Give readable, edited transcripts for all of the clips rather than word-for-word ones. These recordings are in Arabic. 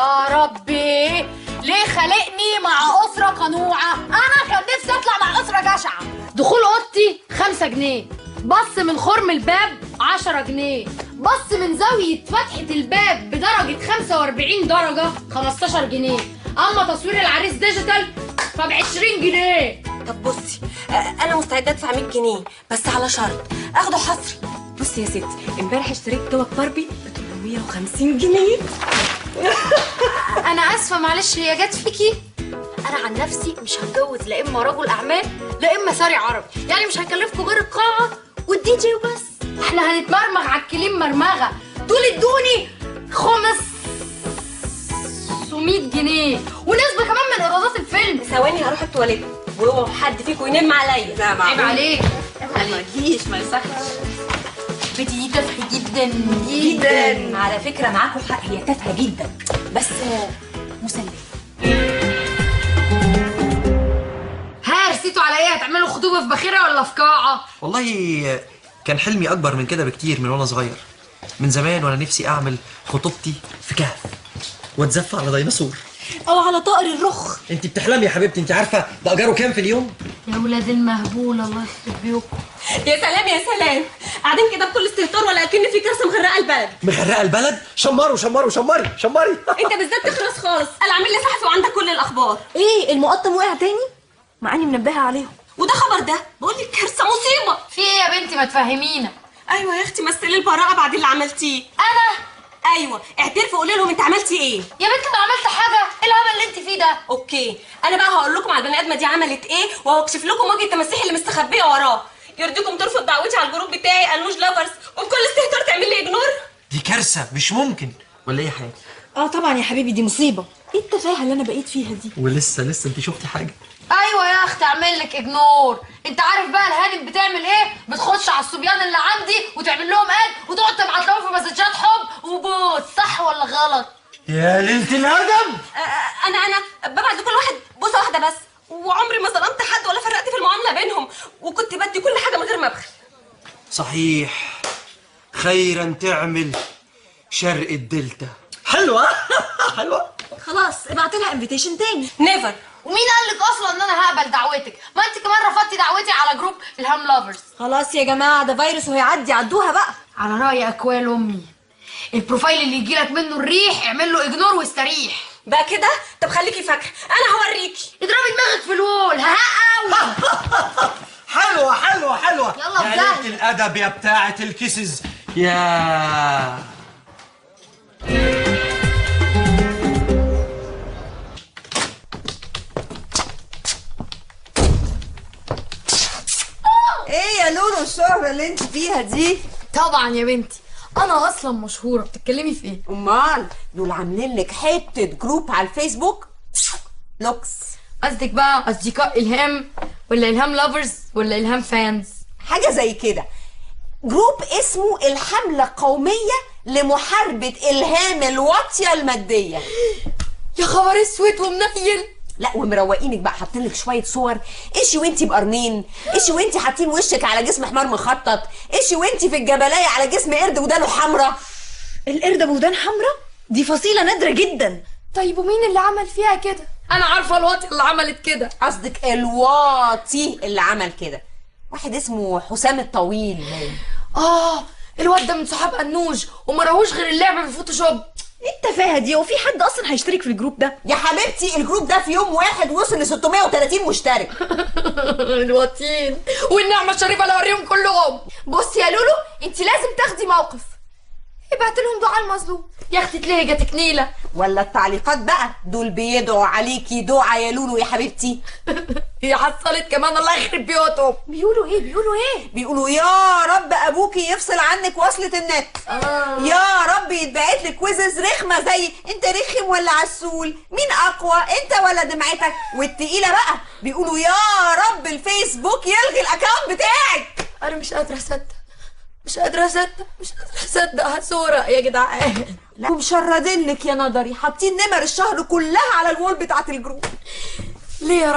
يا ربي ليه خلقني مع أسرة قنوعة؟ أنا كان نفسي أطلع مع أسرة جشعة. دخول أوضتي 5 جنيه، بص من خرم الباب 10 جنيه، بص من زاوية فتحة الباب بدرجة 45 درجة 15 جنيه، أما تصوير العريس ديجيتال فب20 جنيه. طب بصي، أنا مستعدة أدفع 100 جنيه بس على شرط أخده حصري. بصي يا ستي، امبارح اشتريت توك باربي ب 850 جنيه. أنا آسفة معلش، هي جت فيكي؟ أنا عن نفسي مش هتجوز لا إما رجل أعمال لا إما ساري عربي، يعني مش هيكلفكوا غير القاعة والدي جي وبس. إحنا هنتمرمغ على الكليم مرمغة. دول ادوني 500 جنيه ونسبة كمان من إيرادات الفيلم. ثواني هروح التواليت وهو حد فيكم ينم عليا. لا عيب عليك، ما تجيش، ما يصحش. بنتي دي تافهة جدا جدا. على فكرة معاكم حق، هي تافهة جدا بس مسلية. رسيتوا على ايه؟ هتعملوا خطوبة في باخرة ولا في قاعة؟ والله كان حلمي اكبر من كده بكتير من وانا صغير. من زمان وانا نفسي اعمل خطوبتي في كهف واتزف على ديناصور او على طائر الرخ. انت بتحلمي يا حبيبتي. انت عارفه ده اجاره كام في اليوم؟ يا ولاد المهبول الله يخرب بيوكم. يا سلام يا سلام، قاعدين كده بكل استهتار ولا اكن في كارثه مغرقه البلد. مغرقه البلد؟ شمروا شمروا شمري شمري. انت بالذات تخلص خالص، قال عامل لي صحفي وعندك كل الاخبار. ايه المقطم وقع تاني؟ مع اني منبهه عليهم. وده خبر ده، بقول لك كارثه مصيبه. في ايه يا بنتي ما تفهمينا؟ ايوه يا اختي، مثلي البراءه بعد اللي عملتيه. انا؟ ايوه اعترفي وقولي لهم انت عملتي ايه. يا بنتي ما عملت حاجه، ايه الهبل اللي انت فيه ده؟ اوكي، انا بقى هقول لكم على البني ادمه دي عملت ايه وهكشف لكم وجه التماسيح اللي مستخبيه وراه. يرضيكم ترفض دعوتي على الجروب بتاعي انوش لافرز وبكل استهتار تعمل لي اجنور؟ دي كارثه مش ممكن ولا ايه يا حاجه؟ طبعا يا حبيبي، دي مصيبه. ايه التفاهه اللي انا بقيت فيها دي؟ ولسه انت شفتي حاجه؟ ايوه يا اختي اعمل لك اجنور. انت عارف بقى الهانم بتعمل ايه؟ بتخش على الصبيان اللي عندي وتعمل لهم اد وتقعد تبعت لهم في مسجات حب وبوس. صح ولا غلط؟ يا ليله الادب. انا ببعت لكل واحد بوسه واحده بس، وعمري ما ظلمت حد ولا فرقت في المعامله بينهم، وكنت بدي كل حاجه من غير ما ابخل. صحيح، خيرا تعمل شرق الدلتا. حلوه حلوه. خلاص ابعت لها انفيتيشن تاني. نيفر. ومين قال لك اصلا ان انا هقبل دعوتك؟ ما انت كمان رفضتي دعوتي على جروب الهام لافرز. خلاص يا جماعه، ده فيروس وهيعدي، عدوها بقى. على راي اكوال امي، البروفايل اللي يجيلك منه الريح اعمل له اجنور واستريح. بقى كده؟ طب خليكي فاكره، انا هوريكي. اضربي دماغك في الوول. حلوه حلوه حلوه. يلا يا ليله الادب يا بتاعه الكيسز. يا ايه يا لولو الشهرة اللي انت فيها دي؟ طبعا يا بنتي، انا اصلا مشهوره. بتتكلمي في ايه؟ امال دول عاملين لك حته جروب على الفيسبوك لوكس. قصدك بقى اصدقاء الهام ولا الهام لافرز ولا الهام فانز؟ حاجه زي كده. جروب اسمه الحمله القوميه لمحاربه الهام الواطيه الماديه. يا خبر اسود ومنيل. لا ومروقينك بقى، حاطين لك شويه صور ايشي وانتي بقرنين، ايشي وانتي حاطين وشك على جسم حمار مخطط، ايشي وانتي في الجبلايه على جسم قرد ودانه حمراء. القرد بودان حمراء دي فصيله نادره جدا. طيب ومين اللي عمل فيها كده؟ انا عارفه الواطي اللي عملت كده. قصدك الواطي اللي عمل كده؟ واحد اسمه حسام الطويل. الواد ده من صحاب انوج ومراهوش غير اللعبه بالفوتوشوب. ايه التفاهه دي؟ وفي حد اصلا هيشترك في الجروب ده؟ يا حبيبتي الجروب ده في يوم واحد وصل ل 630 مشترك. الوطين والنعمه الشريفه اللي اوريهم كلهم. بصي يا لولو، انت لازم تاخدي موقف. ابعت لهم دعاء المظلوم. يا اختي تلاقي جاتك نيله. ولا التعليقات بقى دول بيدعوا عليكي دعاء يا لولو يا حبيبتي. هي حصلت كمان الله يخرب بيوتهم. بيقولوا ايه؟ بيقولوا يا رب ابوكي يفصل عنك وصلة النت. يا رب يتبعت لك وزز رخمه زي انت رخم ولا عسول، مين اقوى انت ولا دمعتك؟ والتقيله بقى بيقولوا يا رب الفيسبوك يلغي الاكونت بتاعك. انا مش قادره اصدق هسوره يا جدعان. لا ومشردين لك يا نظري، حاطين نمر الشهر كلها على الوول بتاعت الجروب. ليه يا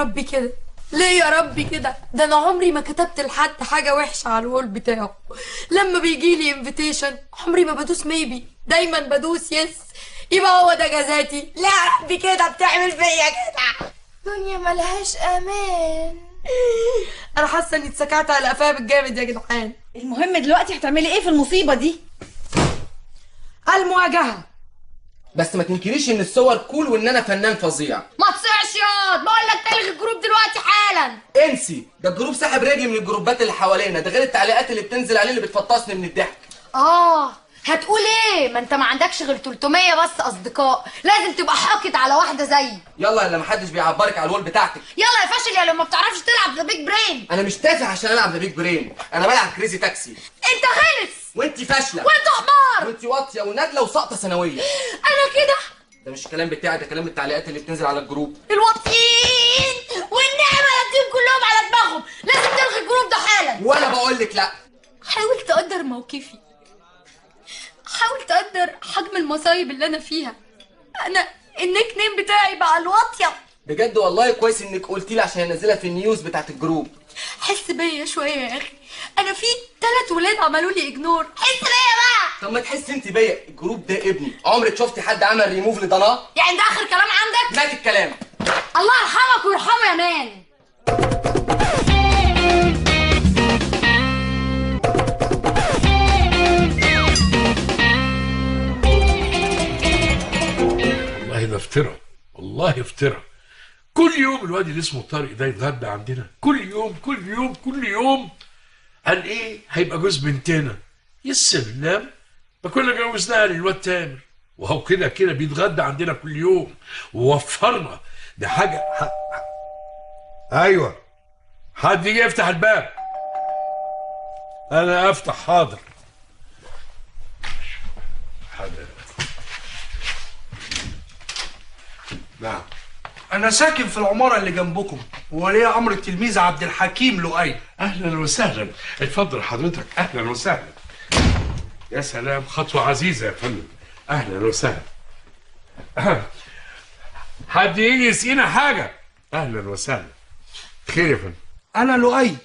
ربي كده؟ ده انا عمري ما كتبت لحد حاجه وحشه على الوول بتاعه. لما بيجي لي انفيتيشن عمري ما بدوس ميبي، دايما بدوس يس. يبقى هو ده جزاتي. لا ربي كده بتعمل فيا كده. دنيا ملهاش امان. انا حاسه اني اتسكعت على قفايا بالجامد يا جدعان. المهم دلوقتي هتعملي ايه في المصيبة دي؟ المواجهه. بس ما تنكريش ان الصور كول وان انا فنان فظيع. ما تصيعش ياض، بقول لك تلغي الجروب دلوقتي حالا. انسي، ده الجروب ساحب رجلي من الجروبات اللي حوالينا، ده غير التعليقات اللي بتنزل عليه اللي بتفطسني من الضحك. هتقول ايه؟ ما انت ما عندكش غير 300 بس اصدقاء، لازم تبقى حاقد على واحده زيي. يلا اللي محدش بيعبرك على الوول بتاعتك. يلا يا فاشل يا لو ما بتعرفش تلعب ذا بيج برين. انا مش تافه عشان العب ذا بيج برين، انا بلعب كريزي تاكسي. انت غلس وانتي فاشله وانت حمار وانتي واطيه ونادله وساقطه ثانويه. انا كده ده مش الكلام بتاعي، ده كلام التعليقات اللي بتنزل على الجروب. الواطيين والنعمه نديهم كلهم على دماغهم، لازم تلغي الجروب ده حالا. وانا بقول لك لا. حاول تقدر موقفي، حاول تقدر حجم المصايب اللي انا فيها. انا النيك نيم بتاعي بقى الواطيه. بجد والله كويس انك قلتي لي عشان انزلها في النيوز بتاعت الجروب. حس بيا شويه يا اخي، انا في 3 ولاد عملوا لي اجنور، حس بيا بقى. طب ما تحس انت بيا، الجروب ده ابني، عمرك شفتي حد عمل ريموف لضناه؟ يعني ده اخر كلام عندك؟ مات الكلام. الله يرحمك ويرحمه يا مان. والله ده افترا، والله افترا. كل يوم الواد اللي اسمه طارق ده يتغدى عندنا، كل يوم كل يوم كل يوم. قال ايه؟ هيبقى جوز بنتنا. يا سلام، ما كنا جوزناها للواد تامر، وهو كده كده بيتغدى عندنا كل يوم ووفرنا. ده حاجه ايوه، حد يجي يفتح الباب. انا افتح، حاضر. حاضر. نعم. أنا ساكن في العمارة اللي جنبكم، وولي أمر التلميذ عبد الحكيم لؤي. اهلا وسهلا، اتفضل حضرتك، اهلا وسهلا. يا سلام، خطوه عزيزه يا فندم، اهلا وسهلا. حد يجي يسقينا حاجه؟ اهلا وسهلا. خير يا فندم. أنا لؤي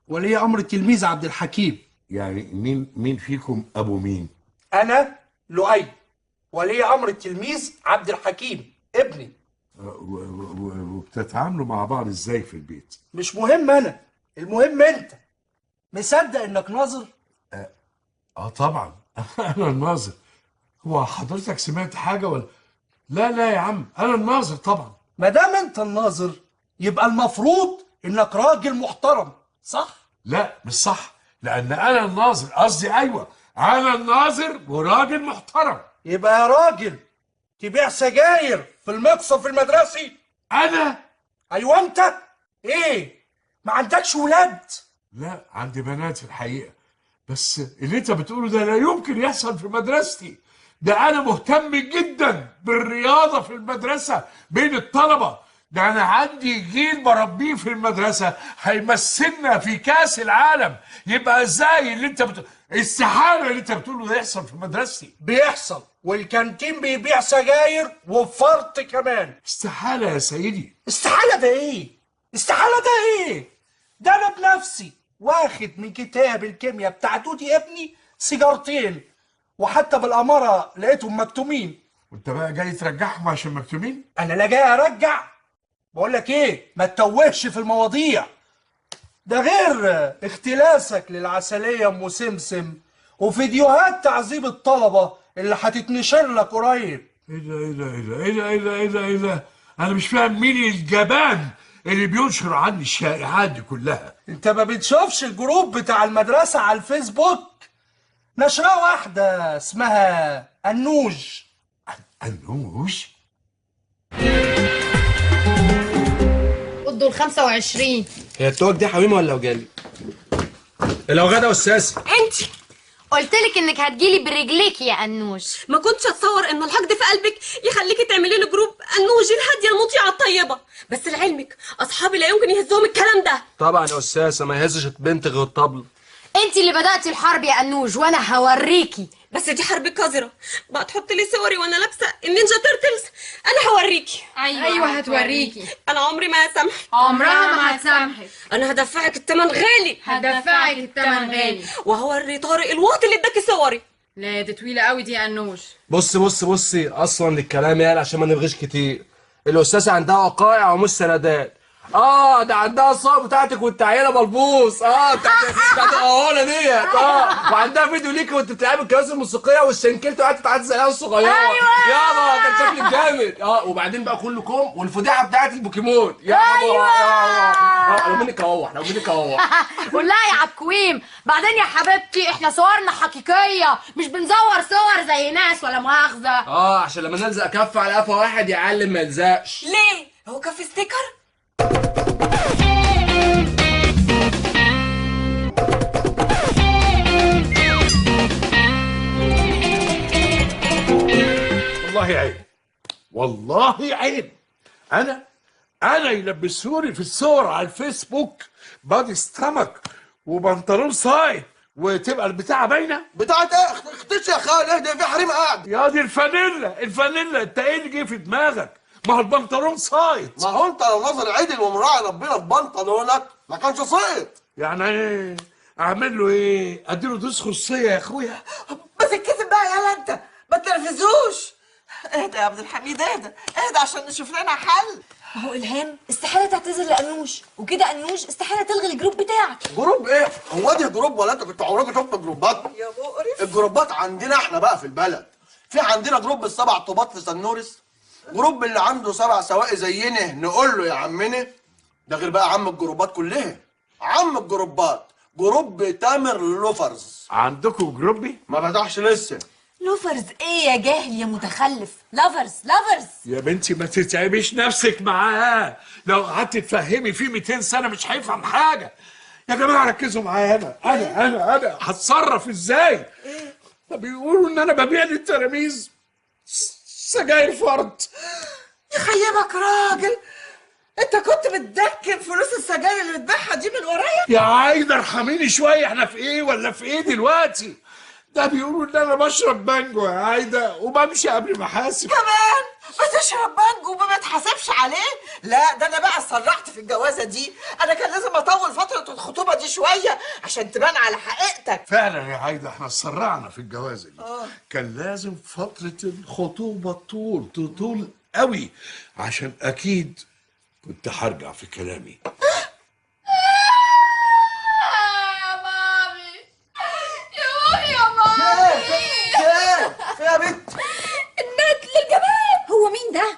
ولي أمر التلميذ عبد الحكيم. يعني مين فيكم ابو مين؟ أنا لؤي ولي أمر التلميذ عبد الحكيم ابني. وبتتعاملوا مع بعض ازاي في البيت؟ مش مهم أنا، المهم أنت. مصدق إنك ناظر؟ طبعا. انا الناظر. هو حضرتك سمعت حاجه ولا؟ لا يا عم، انا الناظر طبعا. ما دام أنت الناظر يبقى المفروض إنك راجل محترم، صح؟ لا مش صح، لان انا الناظر، قصدي ايوه انا الناظر وراجل محترم. يبقى يا راجل تبيع سجاير في المقصف المدرسي؟ انا؟ ايوه انت. ايه، ما عندكش ولاد؟ لا، عندي بنات الحقيقه، بس اللي انت بتقوله ده لا يمكن يحصل في مدرستي. ده انا مهتم جدا بالرياضه في المدرسه بين الطلبه. ده انا عندي جيل بربيه في المدرسه هيمثلنا في كاس العالم. يبقى ازاي اللي انت استحاله اللي انت بتقوله ده يحصل في مدرستي. بيحصل، والكانتين بيبيع سجاير وفرط كمان. استحاله يا سيدي. استحاله ده ايه؟ استحاله ده ايه؟ ده انا بنفسي واخد من كتاب الكيمياء بتاع دودي ابني سيجارتين، وحتى بالاماره لقيتهم مكتومين. وانت بقى جاي ترجعهم عشان مكتومين؟ انا لا جاي ارجع، بقول لك ايه، ما تتوهش في المواضيع. ده غير اختلاسك للعسليه ام سمسم وفيديوهات تعذيب الطلبه اللي هتتنشر لك قريب. ايه ده انا مش فاهم مين الجبان اللي بينشر عني الشائعات دي كلها. انت ما بتشوفش الجروب بتاع المدرسه على الفيسبوك؟ نشرة واحده اسمها النوج. النوج؟ ادوا ال 25. هي التوك دي حميمه ولا وجالي؟ لو غدا استاذ. انت قلت لك انك هتجيلي برجليك يا انوش. ما كنتش اتصور ان الحقد في قلبك يخليكي تعملي لي جروب النوج الهاديه المطيعه الطيبه، بس لعلمك اصحابي لا يمكن يهزهم الكلام ده. طبعا يا استاذه، ما يهزش بنت غير الطبل. انت اللي بدأتي الحرب يا انوش وانا هوريكي. بس دي حرب قذره بقى، تحط لي صوري وانا لابسه النينجا تيرتلز. انا هوريكي. ايوه هتوريكي. انا عمري ما هسامحك. عمرها ما هتسامحك. انا هدفعك الثمن غالي. هدفعك الثمن غالي. وهوري طارق الواطي اللي اداكي صوري. لا دي طويله قوي دي يا انوش. بصي اصلا الكلام يعني عشان ما نرغيش كتير. الاستاذه عندها وقائع ومش سندات. ده عندها الصور بتاعتك وانت عيله ملبوس. بتاعت القهوه ديت. وعندها فيديو ليك وانت بتلعبي الكراسي الموسيقيه والسنكلت وقعدت تعدي زي العيال الصغيره. يابا كان شكلك جامد. وبعدين بقى كلكم والفضيحه بتاعت البوكيمون. يابا لو منك اهوح قول لها يا عبكويم. بعدين يا حبيبتي احنا صورنا حقيقيه، مش بنزور صور زي ناس ولا مؤاخذه. عشان لما نلزق كف على قفا واحد يعلم ما يلزقش. ليه؟ هو كان في ستيكر؟ والله عيب. انا يلبسوني في الصور على الفيسبوك بادي ستامك وبنطلون صايد وتبقى البتاعه باينه. بتاعت ايه؟ اختش يا خال، اهدى في حريم قاعد. يا دي الفانيلا انت ايه اللي جه في دماغك؟ ما هو البنطلون صايد. ما هو انت لو نظر عدل ومراعي ربنا في بنطلونك ما كانش صيد. يعني ايه؟ اعمل له ايه؟ اديله دوس خصيه يا اخويا؟ بس الكذب بقى يالا انت ما تنرفزوش. اهدى يا عبد الحميد، اهدى عشان نشوف لنا حل. ما هو الهام استحاله تعتذر لانوش، وكده انوش استحاله تلغي الجروب بتاعك. جروب ايه؟ هو دي جروب ولا انت كنت عمرك شفت جروبات؟ يا مقرف. الجروبات عندنا احنا بقى في البلد. في عندنا جروب السبع طوبات في سنورس، جروب اللي عنده 7 سواق زينا نقول له يا عمنا. ده غير بقى عم الجروبات كلها. عم الجروبات جروب تامر لوفرز. عندكم جروبي؟ ما فتحش لسه. لوفرز ايه يا جاهل يا متخلف؟ لافرز. يا بنتي ما تتعبيش نفسك معاه، لو قعدت تفهمي فيه 200 سنه مش هيفهم حاجه. يا جماعه ركزوا معايا، انا هتصرف ازاي؟ بيقولوا ان انا ببيع للتلاميذ سجاير فرد. يخيبك راجل، انت كنت بتدكن فلوس السجاير اللي بتبيعها دي من ورايا؟ يا عايده ارحميني شويه، احنا في ايه ولا في ايه دلوقتي؟ ده بيقولوا ان انا بشرب بانجو يا عايده وبمشي قبل ما احاسب. كمان بتشرب بانجو وما بتحاسبش عليه؟ لا ده انا بقى اتسرعت في الجوازه دي. انا كان لازم اطول فتره الخطوبه دي شويه عشان تبان على حقيقتك. فعلا يا عايده احنا اتسرعنا في الجوازه دي. كان لازم فتره الخطوبه طول قوي عشان اكيد كنت هرجع في كلامي. يا بنت النت للجمال. هو مين ده؟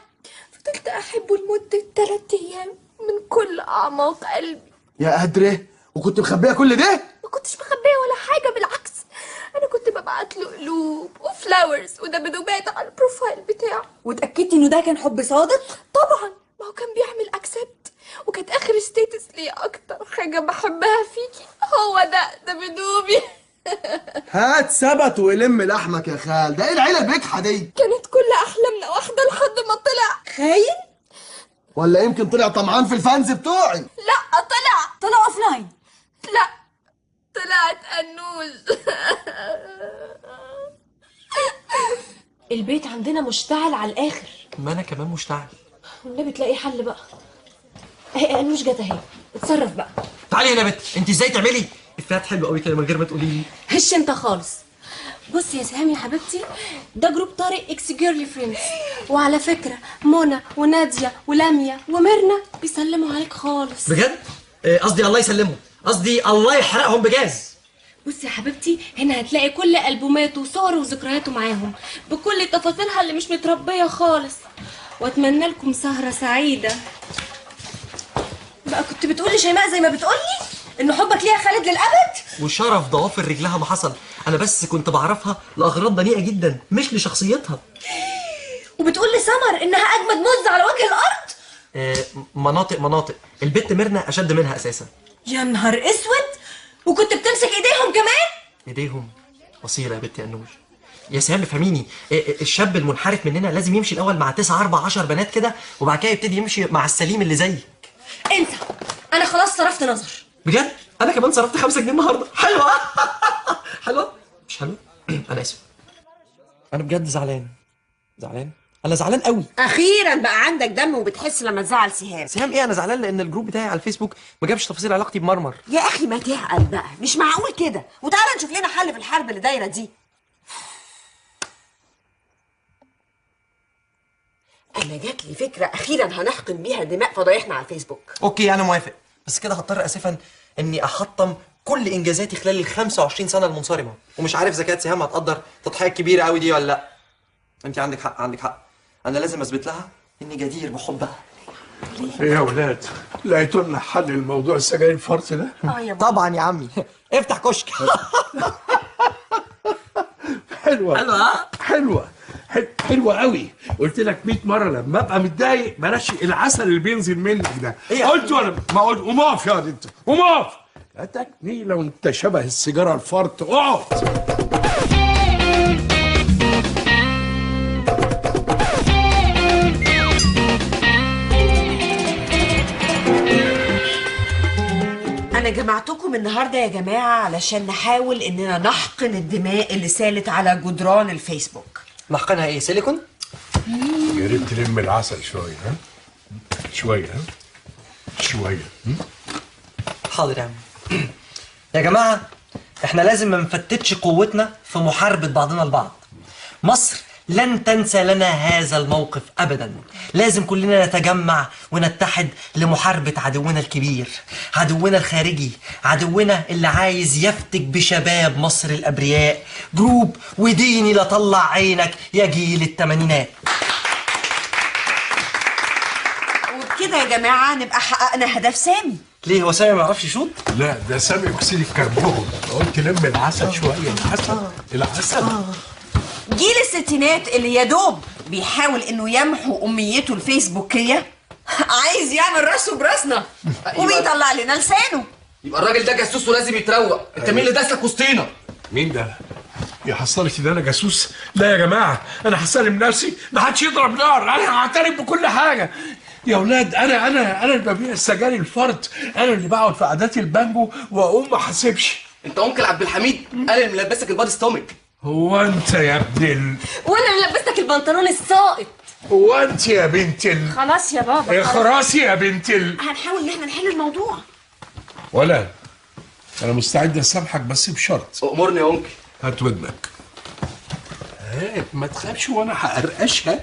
فضلت احبه لمده 3 ايام من كل اعماق قلبي. يا قدره، وكنت مخبيه كل ده؟ ما كنتش مخبيه ولا حاجه، بالعكس انا كنت ببعت له قلوب وفلاورز ودبدوبات على البروفايل بتاعه. وتأكدتي انه ده كان حب صادق؟ طبعا، ما هو كان بيعمل اكسبت، وكانت اخر ستيتس ليه اكتر حاجه بحبها فيكي هو ده بدوبي. هات ثبت ولم لحمك يا خال. ده ايه العيله البجحه دي؟ كانت كل احلامنا واحده لحد ما طلع خاين؟ ولا يمكن طلع طمعان في الفانز بتوعي؟ لا طلع اوف لاين. لا طلعت انوز. البيت عندنا مشتعل على الاخر. ما انا كمان مشتعل. والنبي تلاقي حل بقى. اهي انوش جت اهي، اتصرف بقى. تعالي هنا يا بت، انت ازاي تعملي افيهات حلوه قوي كده من غير ما تقولي لي؟ هش انت خالص. بصي يا سهام يا حبيبتي، ده جروب طارق اكس جيرلي فريندز، وعلى فكره منى وناديه ولميا وميرنا بيسلموا عليك خالص. بجد؟ قصدي الله يسلمهم، قصدي الله يحرقهم بجاز. بصي يا حبيبتي، هنا هتلاقي كل البوماته وصوره وذكرياته معاهم بكل تفاصيلها اللي مش متربيه خالص. واتمنى لكم سهره سعيده. بقى كنت بتقولي شيماء زي ما بتقولي ان حبك ليها خالد للابد؟ وشرف ضوافر رجلها ما حصل، انا بس كنت بعرفها لاغراض دنيئه جدا مش لشخصيتها. وبتقولي سمر انها اجمد مز على وجه الارض؟ مناطق البت ميرنا اشد منها اساسا. يا نهار اسود، وكنت بتمسك ايديهم كمان؟ ايديهم قصيره يا بنتي انوش. يا سهام افهميني، الشاب المنحرف مننا لازم يمشي الاول مع 9 4 10 بنات كده، وبعد كده يبتدي يمشي مع السليم اللي زيك. انت انا خلاص صرفت نظر. بجد؟ انا كمان صرفت 5 جنيه النهارده. حلوه. حلوه مش حلوه؟ انا اسف. انا بجد زعلان. انا زعلان قوي. اخيرا بقى عندك دم وبتحس لما تزعل سهام. سهام ايه؟ انا زعلان لان الجروب بتاعي على الفيسبوك ما جابش تفاصيل علاقتي بمرمر. يا اخي ما تعقل بقى، مش معقول كده. وتعالى نشوف لنا حل في الحرب اللي دايره دي. انا جات لي فكره اخيرا هنحقن بيها دماء فضايحنا على الفيسبوك. اوكي انا موافق، بس كده هضطر اسفا اني احطم كل انجازاتي خلال ال 25 سنه المنصرمه، ومش عارف اذا كانت سهام هتقدر التضحيه الكبيره قوي دي ولا لا. انت عندك حق، عندك حق، انا لازم اثبت لها اني جدير بحبها. ايه يا ولاد، لقيتوا لنا حل الموضوع السجاير الفرط ده؟ يا بابا. طبعا يا عمي. افتح كشك. حلوه حلوه حلوه حلوه قوي. قلت لك 100 مره لما ابقى متضايق بلاش العسل اللي بينزل منك ده. قلت ولا ما قلت؟ قوم اقف يا انت، قوم اقف. اتاكني لو انت شبه السيجاره الفرط، اقعد. انا جمعتكم النهارده يا جماعه علشان نحاول اننا نحقن الدماء اللي سالت على جدران الفيسبوك. نحقنها ايه، سيليكون؟ يا ريت تلم العسل شويه، ها؟ شويه، ها؟ شويه. حاضر يا عم. يا جماعه احنا لازم ما نفتتش قوتنا في محاربه بعضنا البعض. مصر لن تنسى لنا هذا الموقف ابدا. لازم كلنا نتجمع ونتحد لمحاربه عدونا الكبير، عدونا الخارجي، عدونا اللي عايز يفتك بشباب مصر الابرياء. جروب وديني لا طلع عينك يا جيل الثمانينات. وبكده يا جماعه نبقى حققنا هدف سامي. ليه هو سامي ما يعرفش يشوط؟ لا ده سامي اكسيد الكربون. قلت لم العسل شويه، العسل. جيل الستينات اللي يا دوب بيحاول انه يمحو اميته الفيسبوكيه عايز يعمل راسه براسنا وبيطلع لنا لسانه. يبقى الراجل ده جاسوس ولازم يتروق. انت مين اللي داسلك وسطينا؟ مين ده؟ يا حصلتي ده انا جاسوس؟ لا يا جماعه انا هسلم نفسي، ما حدش يضرب نار، انا هعترف بكل حاجه. يا اولاد انا اللي ببيع السجاير الفرد، انا اللي بقعد في قعدات البانجو واقوم ما احاسبش. انت انكل عبد الحميد انا اللي ملبسك البادي ستومك. هو انت يا ابن وانا اللي لبستك البنطلون الساقط. هو انت يا بنت خلاص يا بابا، يا خراسي يا بنت هنحاول ان احنا نحل الموضوع. ولا انا مستعد اسامحك بس بشرط. امرني يا انكل. هات ودنك. ما تخافش وانا هقرقشها.